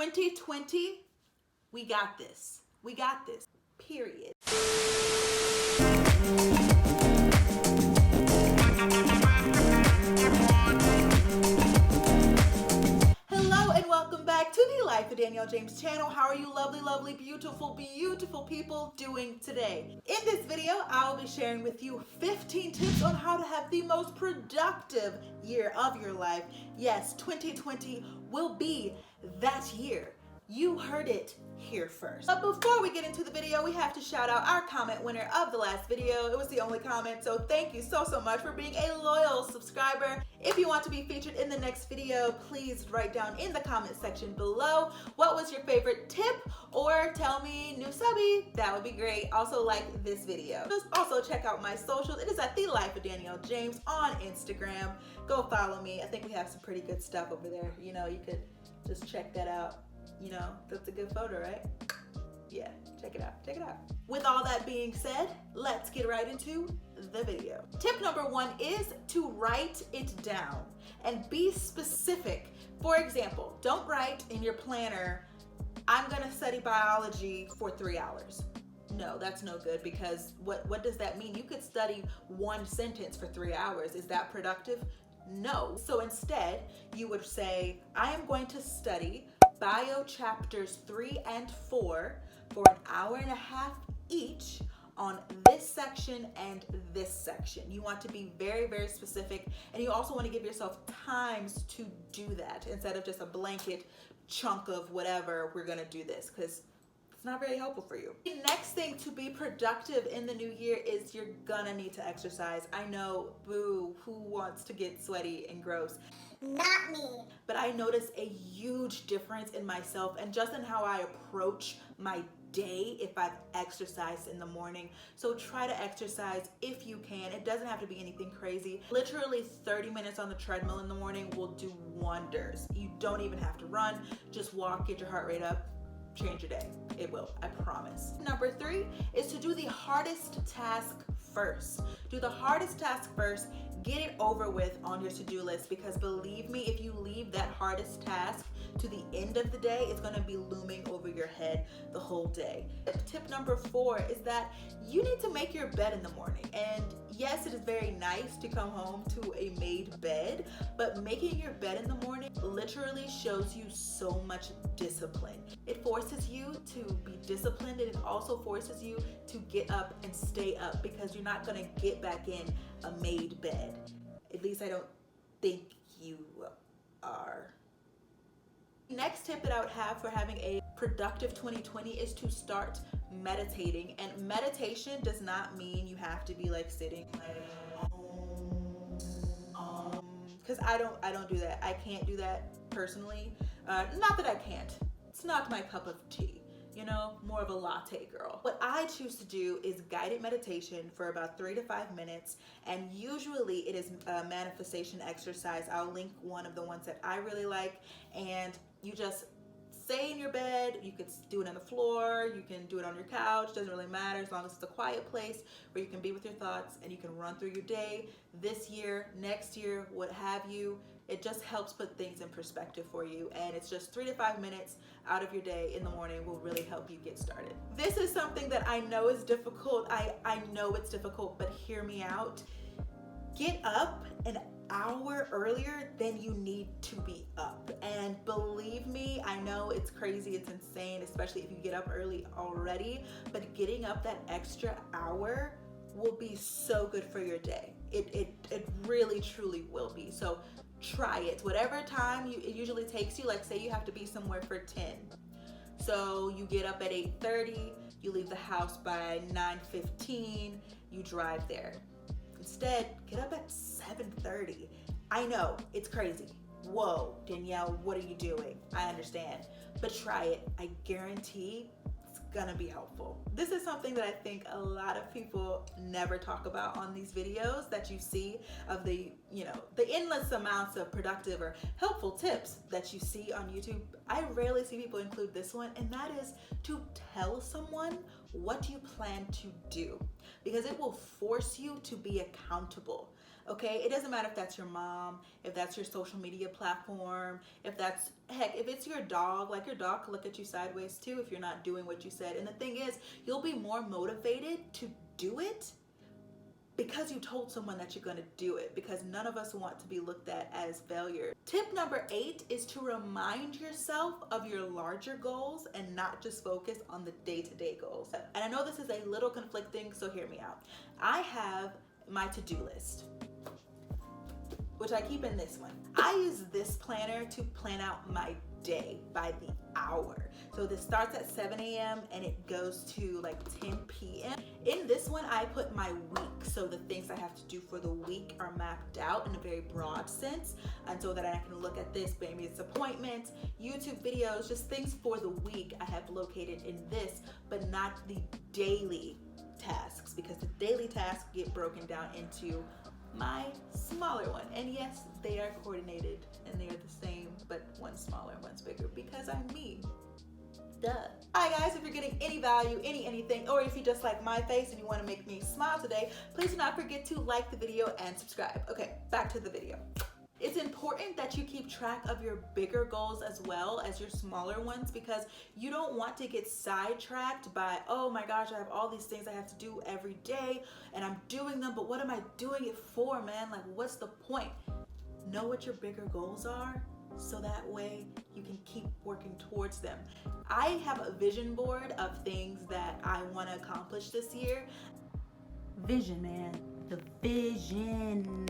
2020, we got this. We got this. Period. Hello and welcome back to the Life of Danielle James channel. How are you lovely, lovely, beautiful, beautiful people doing today? In this video, I'll be sharing with you 15 tips on how to have the most productive year of your life. Yes, 2020 will be that year. You heard it here first. But before we get into the video, we have to shout out our comment winner of the last video. It was the only comment, so thank you so much for being a loyal subscriber. If you want to be featured in the next video, please write down in the comment section below what was your favorite tip, or tell me new subby. That would be great. Also like this video. Just also check out my socials. It is at The Life of Danielle James on Instagram. Go follow me. I think we have some pretty good stuff over there. You know, you could just check that out. You know, that's a good photo, right? Yeah, check it out, check it out. With all that being said, let's get right into the video. Tip number 1 is to write it down and be specific. For example, don't write in your planner, I'm gonna study biology for 3 hours. No, that's no good, because what does that mean? You could study one sentence for 3 hours. Is that productive? No. So instead, you would say, I am going to study bio chapters 3 and 4 for an hour and a half each on this section and this section. You want to be very, very specific, and you also want to give yourself times to do that instead of just a blanket chunk of whatever, we're gonna do this, because it's not very helpful for you. The next thing to be productive in the new year is you're gonna need to exercise. I know, boo, who wants to get sweaty and gross? Not me. But I notice a huge difference in myself and just in how I approach my day if I've exercised in the morning. So try to exercise if you can. It doesn't have to be anything crazy. Literally 30 minutes on the treadmill in the morning will do wonders. You don't even have to run. Just walk, get your heart rate up, change your day. It will, I promise. Number 3 is to do the hardest task first. Do the hardest task first. Get it over with on your to-do list, because believe me, if you leave that hardest task to the end of the day, it's going to be looming over your head the whole day. Tip number 4 is that you need to make your bed in the morning. And yes, it is very nice to come home to a made bed, but making your bed in the morning literally shows you so much discipline. It forces you to be disciplined, and it also forces you to get up and stay up, because you're not going to get back in a made bed. At least I don't think you are. Next tip that I would have for having a productive 2020 is to start meditating. And meditation does not mean you have to be like sitting like because I don't do that. I can't do that personally. Not that I can't. It's not my cup of tea. You know, more of a latte girl. What I choose to do is guided meditation for about 3 to 5 minutes, and usually it is a manifestation exercise. I'll link one of the ones that I really like, and you just stay in your bed. You could do it on the floor, you can do it on your couch, doesn't really matter, as long as it's a quiet place where you can be with your thoughts and you can run through your day this year, next year, what have you. It just helps put things in perspective for you, and it's just 3 to 5 minutes out of your day in the morning will really help you get started. This is something that I know is difficult. I know it's difficult, but hear me out. Get up an hour earlier than you need to be up. And believe me, I know it's crazy, it's insane, especially if you get up early already, but getting up that extra hour will be so good for your day. It really, truly will be. So try it. Whatever time it usually takes you, like say you have to be somewhere for 10. So you get up at 8:30, you leave the house by 9:15, you drive there. Instead, get up at 7:30. I know, it's crazy. Whoa, Danielle, what are you doing? I understand, but try it. I guarantee it's gonna be helpful. This is something that I think a lot of people never talk about on these videos that you see of the endless amounts of productive or helpful tips that you see on YouTube. I rarely see people include this one, and that is to tell someone what you plan to do, because it will force you to be accountable. Okay, it doesn't matter if that's your mom, if that's your social media platform, if that's, heck, if it's your dog, like your dog could look at you sideways too if you're not doing what you said. And the thing is, you'll be more motivated to do it because you told someone that you're going to do it, because none of us want to be looked at as failure. Tip number 8 is to remind yourself of your larger goals and not just focus on the day-to-day goals. And I know this is a little conflicting, so hear me out. I have my to-do list, which I keep in this one. I use this planner to plan out my day by the hour. So this starts at 7 a.m. and it goes to like 10 p.m. In this one, I put my week. So the things I have to do for the week are mapped out in a very broad sense. And so that I can look at this, maybe it's appointments, YouTube videos, just things for the week I have located in this, but not the daily tasks, because the daily tasks get broken down into my smaller one. And yes, they are coordinated and they are the same, but one's smaller and one's bigger because I'm me. Duh. Alright guys, if you're getting any value, anything, or if you just like my face and you want to make me smile today, please do not forget to like the video and subscribe. Okay, back to the video. It's important that you keep track of your bigger goals as well as your smaller ones, because you don't want to get sidetracked by, oh my gosh, I have all these things I have to do every day and I'm doing them, but what am I doing it for, man? Like, what's the point? Know what your bigger goals are so that way you can keep working towards them. I have a vision board of things that I want to accomplish this year. Vision, man. The vision.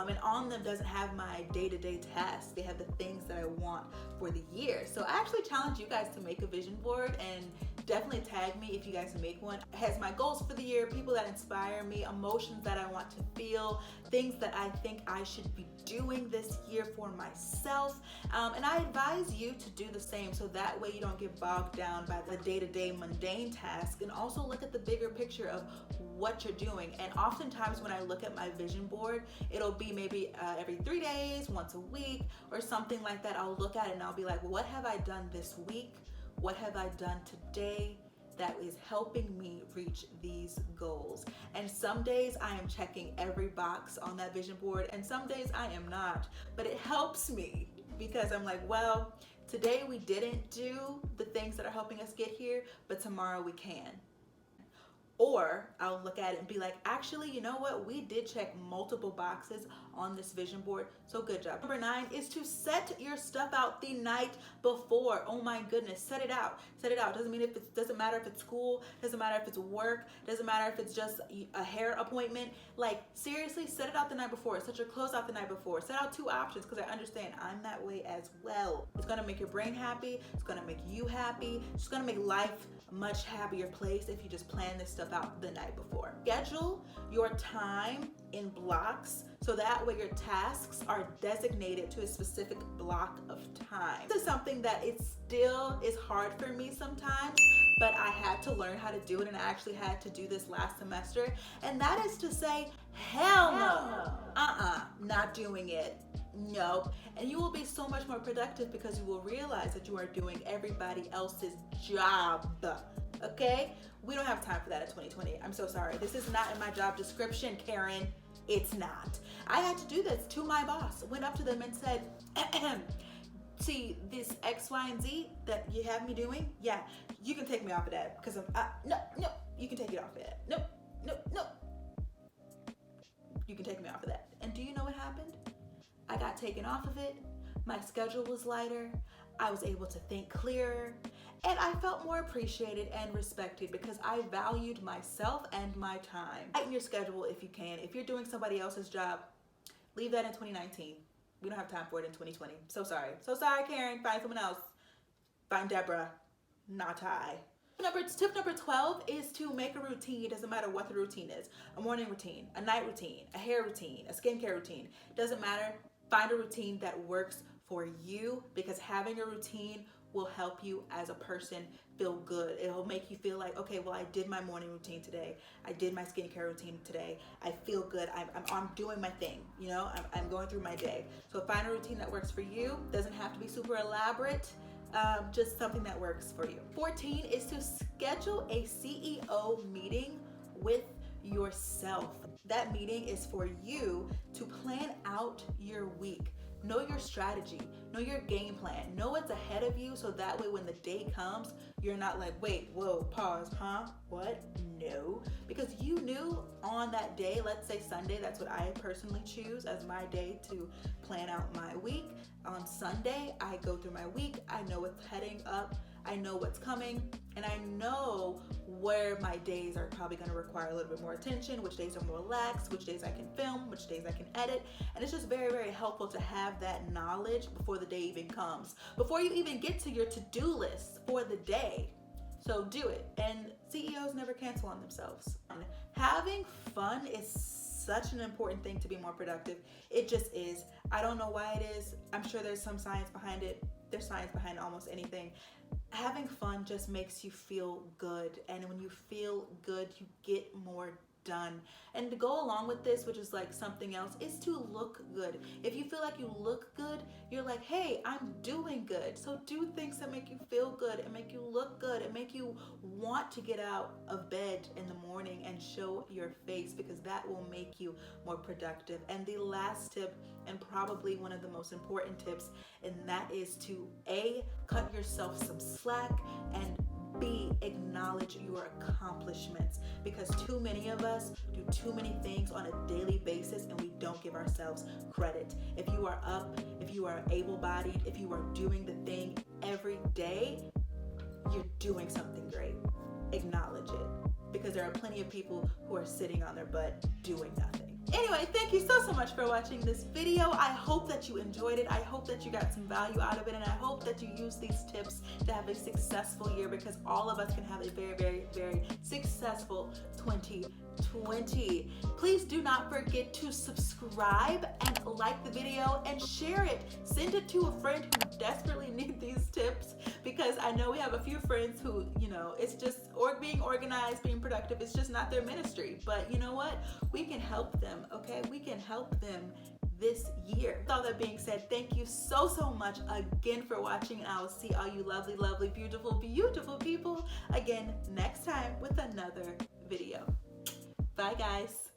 And on them doesn't have my day-to-day tasks. They have the things that I want for the year. So I actually challenge you guys to make a vision board, and definitely tag me if you guys make one. It has my goals for the year, people that inspire me, emotions that I want to feel, things that I think I should be doing this year for myself. And I advise you to do the same, so that way you don't get bogged down by the day-to-day mundane task, and also look at the bigger picture of what you're doing. And oftentimes when I look at my vision board, it'll be maybe every 3 days, once a week, or something like that. I'll look at it and I'll be like, what have I done this week? What have I done today that is helping me reach these goals? And some days I am checking every box on that vision board, and some days I am not. But it helps me because I'm like, well, today we didn't do the things that are helping us get here, but tomorrow we can. Or I'll look at it and be like, actually, you know what? We did check multiple boxes on this vision board, so good job. Number 9 is to set your stuff out the night before. Oh my goodness, set it out. Set it out. Doesn't matter if it's school, doesn't matter if it's work, doesn't matter if it's just a hair appointment. Like, seriously, set it out the night before. Set your clothes out the night before. Set out 2 options, because I understand I'm that way as well. It's gonna make your brain happy. It's gonna make you happy. It's gonna make life a much happier place if you just plan this stuff out the night before. Schedule your time in blocks, so that way your tasks are designated to a specific block of time. This is something that it still is hard for me sometimes, but I had to learn how to do it, and I actually had to do this last semester, and that is to say, hell no. Not doing it. Nope. And you will be so much more productive because you will realize that you are doing everybody else's job. Okay? We don't have time for that in 2020. I'm so sorry. This is not in my job description, Karen. It's not. I had to do this to my boss. Went up to them and said, see this X, Y, and Z that you have me doing? Yeah, you can take me off of that because no, you can take it off of that. No. You can take me off of that. And do you know what happened? I got taken off of it. My schedule was lighter. I was able to think clearer, and I felt more appreciated and respected because I valued myself and my time. Tighten your schedule if you can. If you're doing somebody else's job, leave that in 2019. We don't have time for it in 2020. So sorry. So sorry, Karen. Find someone else. Find Deborah. Not I. Tip number 12 is to make a routine. It doesn't matter what the routine is. A morning routine, a night routine, a hair routine, a skincare routine. Doesn't matter. Find a routine that works for you, because having a routine will help you as a person feel good. It'll make you feel like, okay, well, I did my morning routine today. I did my skincare routine today. I feel good. I'm doing my thing. You know, I'm going through my day. So find a routine that works for you. Doesn't have to be super elaborate. Just something that works for you. 14 is to schedule a CEO meeting with yourself. That meeting is for you to plan out your week. Know your strategy, know your game plan, know what's ahead of you, so that way when the day comes, you're not like, wait, whoa, pause, huh? What? No. Because you knew on that day, let's say Sunday, that's what I personally choose as my day to plan out my week. On Sunday, I go through my week, I know what's heading up, I know what's coming, and I know where my days are probably going to require a little bit more attention, which days are more lax, which days I can film, which days I can edit. And it's just very, very helpful to have that knowledge before the day even comes, before you even get to your to-do list for the day. So do it. And CEOs never cancel on themselves. Having fun is such an important thing to be more productive. It just is. I don't know why it is. I'm sure there's some science behind it. There's science behind almost anything. Having fun just makes you feel good. And when you feel good, you get more done. And to go along with this, which is like something else, is to look good. If you feel like you look good, you're like, hey, I'm doing good. So do things that make you feel good and make you look good and make you want to get out of bed in the morning and show your face, because that will make you more productive. And the last tip, and probably one of the most important tips, and that is to A, cut yourself some slack, and B, acknowledge your accomplishments, because too many of us do too many things on a daily basis and we don't give ourselves credit. If you are up, if you are able-bodied, if you are doing the thing every day, you're doing something great. Acknowledge it, because there are plenty of people who are sitting on their butt doing nothing. Anyway, thank you so much for watching this video. I hope that you enjoyed it. I hope that you got some value out of it, and I hope that you use these tips to have a successful year, because all of us can have a very, very, very successful 2020. Please do not forget to subscribe and like the video and share it. Send it to a friend who desperately needs these tips, because I know we have a few friends who, it's just being organized, being productive, it's just not their ministry. But you know what? We can help them, okay? We can help them this year. With all that being said, thank you so much again for watching, and I will see all you lovely, lovely, beautiful, beautiful people again next time with another video. Bye, guys.